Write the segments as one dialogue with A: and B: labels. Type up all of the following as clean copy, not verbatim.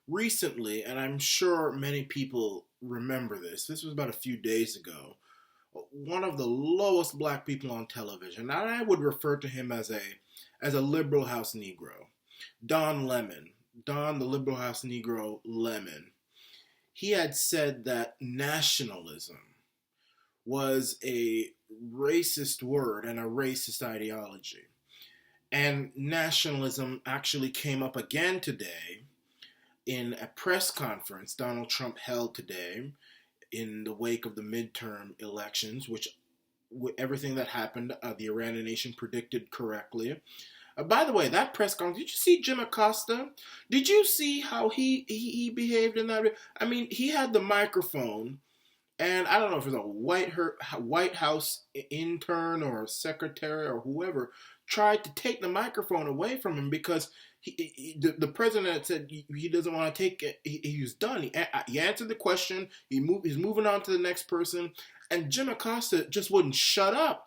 A: recently, and I'm sure many people remember this. This was about a few days ago. One of the lowest black people on television, and I would refer to him as a liberal house Negro, Don Lemon, Don the liberal house Negro Lemon. He had said that nationalism was a racist word and a racist ideology. And nationalism actually came up again today in a press conference Donald Trump held today in the wake of the midterm elections, which everything that happened, the Arana Nation predicted correctly. By the way, that press conference, did you see Jim Acosta? Did you see how he behaved in that? I mean, he had the microphone, and I don't know if it was a White House intern or secretary or whoever tried to take the microphone away from him because the president said he doesn't want to take it. He was done. He answered the question. He's moving on to the next person, and Jim Acosta just wouldn't shut up.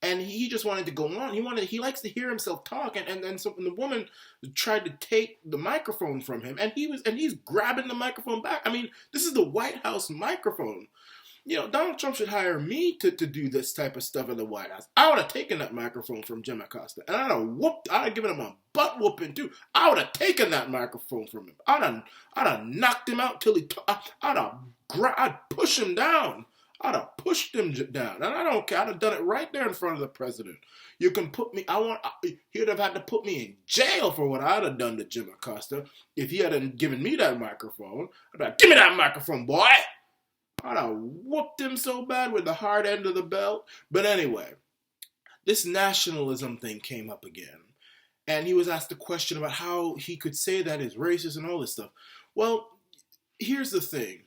A: And he just wanted to go on. He likes to hear himself talk, and then the woman tried to take the microphone from him, and he's grabbing the microphone back. I mean, this is the White House microphone. You know, Donald Trump should hire me to do this type of stuff in the White House. I would have taken that microphone from Jim Acosta, and I'd have given him a butt whooping too. I would have taken that microphone from him. I'd have knocked him out till I'd push him down. I'd have pushed him down, and I don't care. I'd have done it right there in front of the president. You can put me. He'd have had to put me in jail for what I'd have done to Jim Acosta if he hadn't given me that microphone. I'd be like, give me that microphone, boy. I'd have whooped him so bad with the hard end of the belt. But anyway, this nationalism thing came up again, and he was asked a question about how he could say that is racist and all this stuff. Well, here's the thing.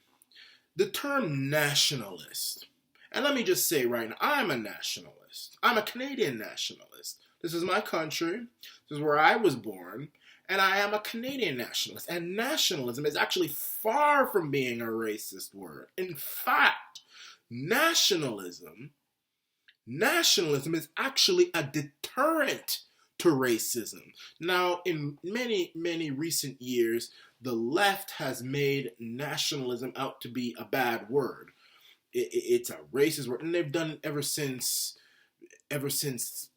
A: The term nationalist, and let me just say right now, I'm a nationalist. I'm a Canadian nationalist. This is my country. This is where I was born, and I am a Canadian nationalist. And nationalism is actually far from being a racist word. In fact, nationalism is actually a deterrent to racism. Now, in many, many recent years, the left has made nationalism out to be a bad word. It's a racist word, and they've done it ever since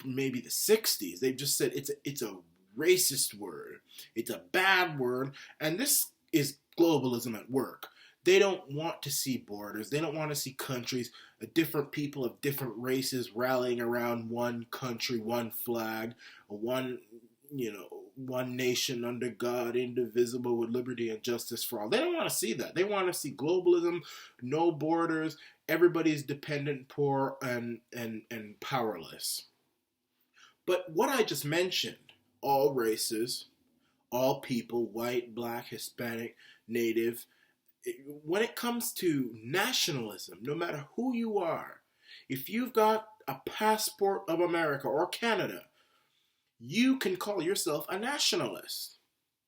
A: maybe the 60s. They've just said it's a racist word. It's a bad word, and this is globalism at work. They don't want to see borders. They don't want to see countries, different people of different races rallying around one country, one flag, one nation under God, indivisible, with liberty and justice for all. They don't want to see that. They want to see globalism, no borders, everybody's dependent, poor, and powerless. But what I just mentioned, all races, all people, white, black, Hispanic, Native, when it comes to nationalism, no matter who you are, if you've got a passport of America or Canada, you can call yourself a nationalist.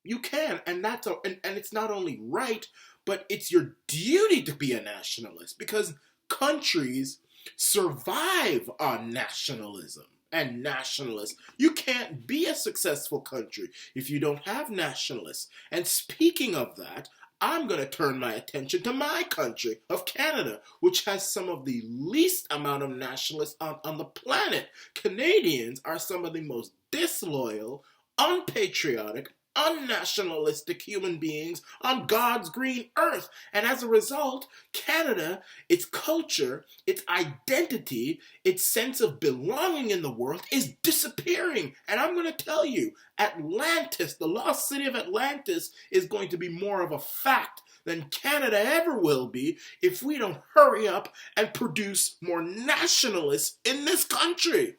A: You can, and it's not only right, but it's your duty to be a nationalist, because countries survive on nationalism and nationalists. You can't be a successful country if you don't have nationalists. And speaking of that, I'm going to turn my attention to my country of Canada, which has some of the least amount of nationalists on the planet. Canadians are some of the most disloyal, unpatriotic, unnationalistic human beings on God's green earth. And as a result, Canada, its culture, its identity, its sense of belonging in the world is disappearing. And I'm going to tell you, Atlantis, the lost city of Atlantis, is going to be more of a fact than Canada ever will be if we don't hurry up and produce more nationalists in this country.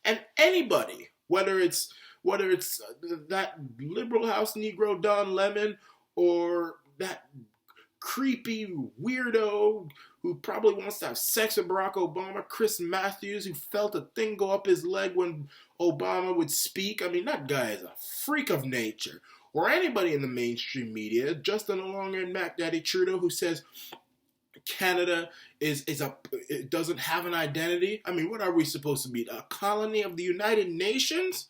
A: And anybody, whether it's that liberal house Negro Don Lemon, or that creepy weirdo who probably wants to have sex with Barack Obama, Chris Matthews, who felt a thing go up his leg when Obama would speak. I mean, that guy is a freak of nature. Or anybody in the mainstream media, Justin Alonga and Mac Daddy Trudeau, who says Canada it doesn't have an identity. I mean, what are we supposed to be? A colony of the United Nations?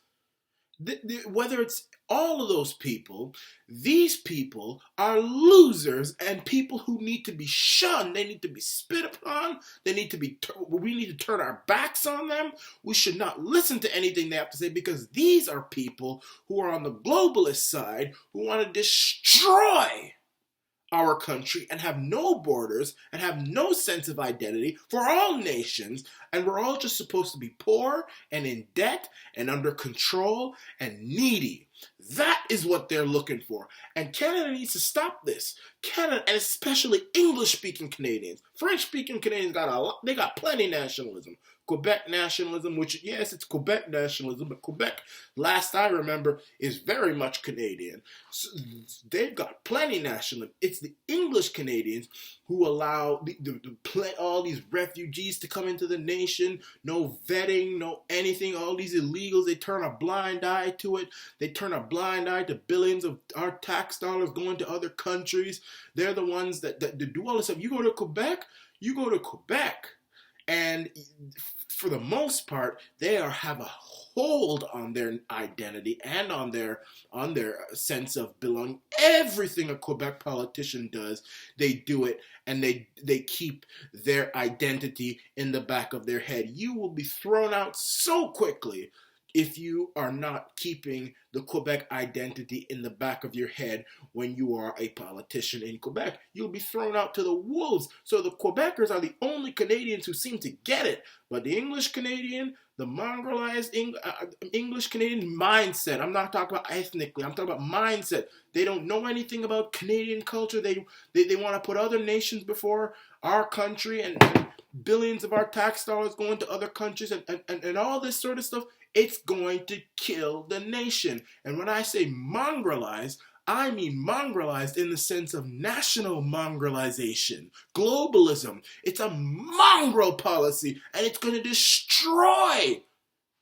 A: Whether it's all of those people, these people are losers and people who need to be shunned. They need to be spit upon. We need to turn our backs on them. We should not listen to anything they have to say, because these are people who are on the globalist side who want to destroy our country and have no borders and have no sense of identity for all nations, and we're all just supposed to be poor and in debt and under control and needy. That is what they're looking for, and Canada needs to stop this. Canada, and especially English-speaking Canadians. French-speaking Canadians they got plenty nationalism. Quebec nationalism, which, yes, it's Quebec nationalism, but Quebec, last I remember, is very much Canadian. So they've got plenty nationalism. It's the English Canadians who allow all these refugees to come into the nation, no vetting, no anything, all these illegals, they turn a blind eye to it. They turn a blind eye to billions of our tax dollars going to other countries. They're the ones that do all this stuff. You go to Quebec, and for the most part, they have a hold on their identity and on their sense of belonging. Everything a Quebec politician does, they do it, and they keep their identity in the back of their head. You will be thrown out so quickly if you are not keeping the Quebec identity in the back of your head when you are a politician in Quebec. You'll be thrown out to the wolves. So the Quebecers are the only Canadians who seem to get it. But the English Canadian, the mongrelized English Canadian mindset, I'm not talking about ethnically, I'm talking about mindset. They don't know anything about Canadian culture. They want to put other nations before our country, and billions of our tax dollars going to other countries, and all this sort of stuff. It's going to kill the nation. And when I say mongrelized, I mean mongrelized in the sense of national mongrelization, globalism. It's a mongrel policy, and it's going to destroy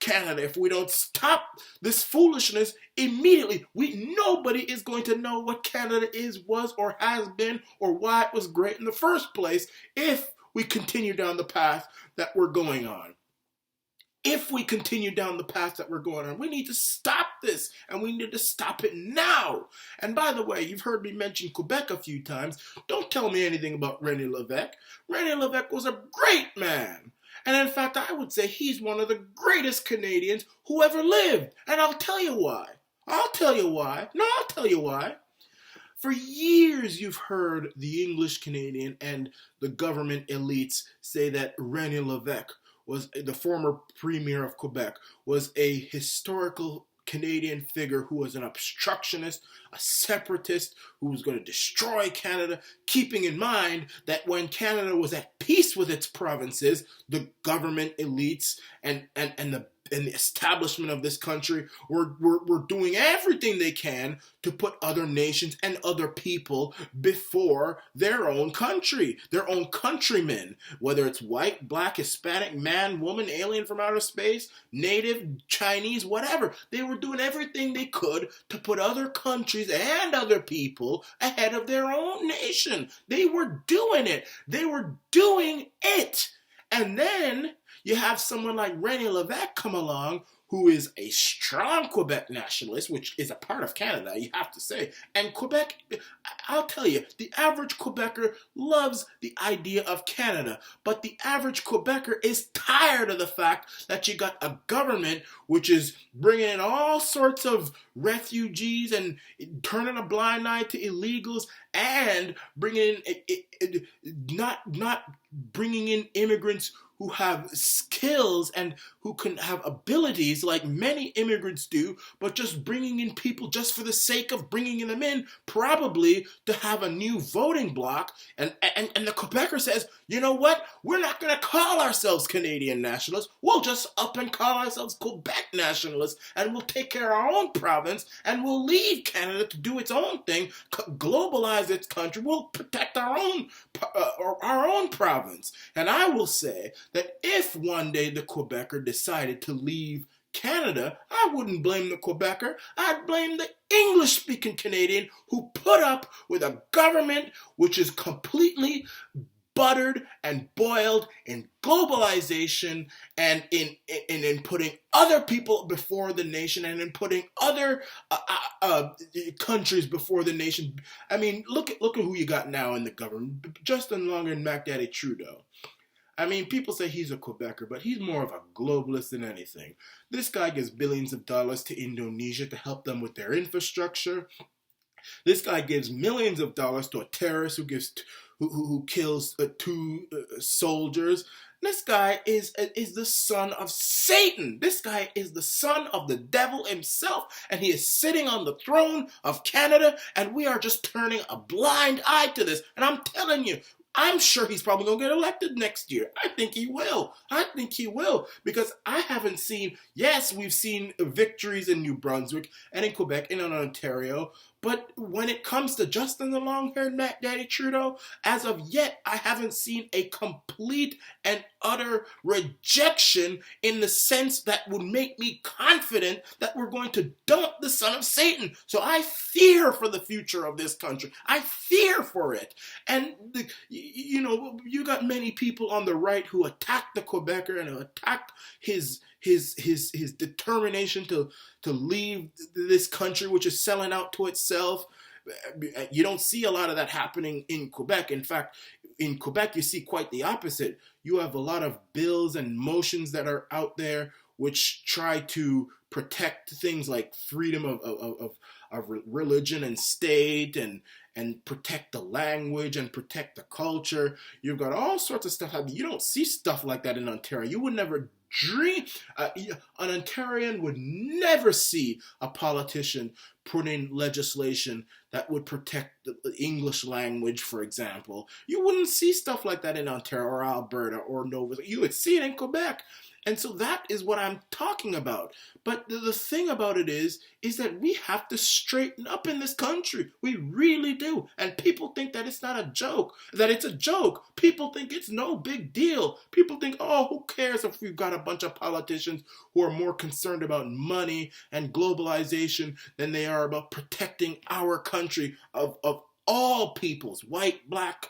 A: Canada if we don't stop this foolishness immediately. Nobody is going to know what Canada was, or has been, or why it was great in the first place if we continue down the path that we're going on. If we continue down the path that we're going on, we need to stop this, and we need to stop it now. And by the way, you've heard me mention Quebec a few times. Don't tell me anything about René Lévesque. René Lévesque was a great man. And in fact, I would say he's one of the greatest Canadians who ever lived. And I'll tell you why. I'll tell you why. For years, you've heard the English Canadian and the government elites say that René Lévesque, was the former premier of Quebec, was a historical Canadian figure who was an obstructionist, a separatist, who was going to destroy Canada, keeping in mind that when Canada was at peace with its provinces, the government elites and the establishment of this country were doing everything they can to put other nations and other people before their own country, their own countrymen, whether it's white, black, Hispanic, man, woman, alien from outer space, native, Chinese, whatever. They were doing everything they could to put other countries and other people ahead of their own nation. They were doing it. And then you have someone like René Lévesque come along, who is a strong Quebec nationalist, which is a part of Canada, you have to say. And Quebec, I'll tell you, the average Quebecer loves the idea of Canada, but the average Quebecer is tired of the fact that you got a government which is bringing in all sorts of refugees and turning a blind eye to illegals, and bringing in, not bringing in immigrants who have skills and who can have abilities like many immigrants do, but just bringing in people just for the sake of bringing them in, probably to have a new voting bloc. And the Quebecer says, you know what? We're not going to call ourselves Canadian nationalists. We'll just up and call ourselves Quebec nationalists, and we'll take care of our own province, and we'll leave Canada to do its own thing, globalize its country. We'll protect our own province. And I will say that if one day the Quebecer decided to leave Canada, I wouldn't blame the Quebecer. I'd blame the English-speaking Canadian who put up with a government which is completely buttered and boiled in globalization and in putting other people before the nation and in putting other countries before the nation. I mean, look at who you got now in the government. Justin Longer and Mac Daddy Trudeau. I mean, people say he's a Quebecer, but he's more of a globalist than anything. This guy gives billions of dollars to Indonesia to help them with their infrastructure. This guy gives millions of dollars to a terrorist who kills two soldiers. This guy is the son of Satan. This guy is the son of the devil himself, and he is sitting on the throne of Canada, and we are just turning a blind eye to this. And I'm telling you, I'm sure he's probably going to get elected next year. I think he will. Because I haven't seen, yes, we've seen victories in New Brunswick and in Quebec and in Ontario, but when it comes to Justin the long-haired Mac Daddy Trudeau, as of yet, I haven't seen a complete and utter rejection in the sense that would make me confident that we're going to dump the son of Satan. So I fear for the future of this country. I fear for it. And, you got many people on the right who attacked the Quebecer and who attacked his determination to leave this country, which is selling out to itself. You don't see a lot of that happening in Quebec. In fact, in Quebec, you see quite the opposite. You have a lot of bills and motions that are out there which try to protect things like freedom of religion and state and protect the language and protect the culture. You've got all sorts of stuff. You don't see stuff like that in Ontario. You would never dream. An Ontarian would never see a politician put in legislation that would protect the English language, for example. You wouldn't see stuff like that in Ontario or Alberta or Nova. You would see it in Quebec. And so that is what I'm talking about. But the thing about it is that we have to straighten up in this country. We really do. And people think that it's not a joke, that it's a joke. People think it's no big deal. People think, oh, who cares if we've got a bunch of politicians who are more concerned about money and globalization than they are about protecting our country of all peoples, white, black,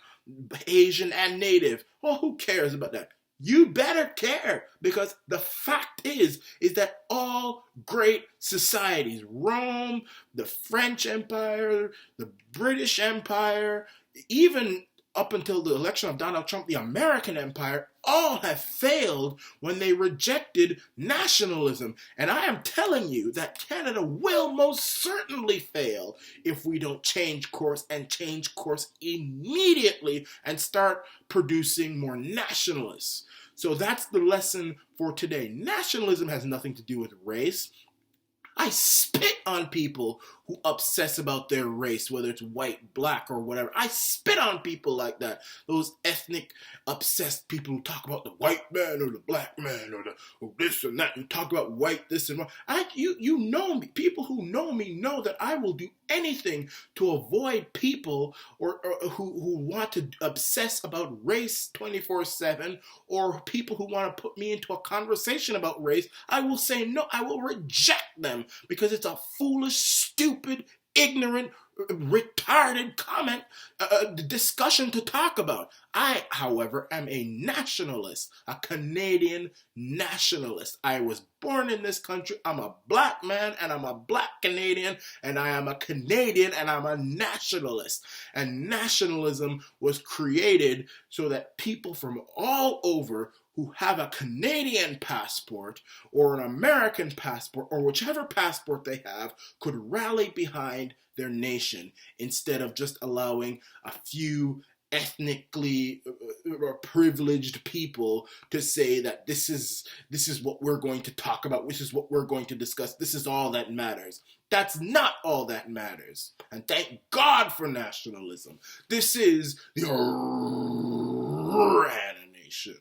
A: Asian, and Native. Well, who cares about that? You better care, because the fact is that all great societies, Rome, the French Empire, the British Empire, even up until the election of Donald Trump, the American Empire, all have failed when they rejected nationalism. And I am telling you that Canada will most certainly fail if we don't change course, and change course immediately, and start producing more nationalists. So that's the lesson for today. Nationalism has nothing to do with race. I spit on people who obsess about their race, whether it's white, black, or whatever. I spit on people like that. Those ethnic, obsessed people who talk about the white man or the black man or this and that, and talk about white this and that. You know me. People who know me know that I will do anything to avoid people or who want to obsess about race 24/7, or people who want to put me into a conversation about race. I will say no. I will reject them, because it's a foolish, stupid, ignorant, retarded comment, discussion to talk about. I, however, am a nationalist, a Canadian nationalist. I was born in this country. I'm a black man, and I'm a black Canadian, and I am a Canadian, and I'm a nationalist. And nationalism was created so that people from all over who have a Canadian passport or an American passport or whichever passport they have could rally behind their nation, instead of just allowing a few ethnically privileged people to say that this is what we're going to talk about, this is what we're going to discuss, this is all that matters. That's not all that matters. And thank God for nationalism. This is the Arana Nation.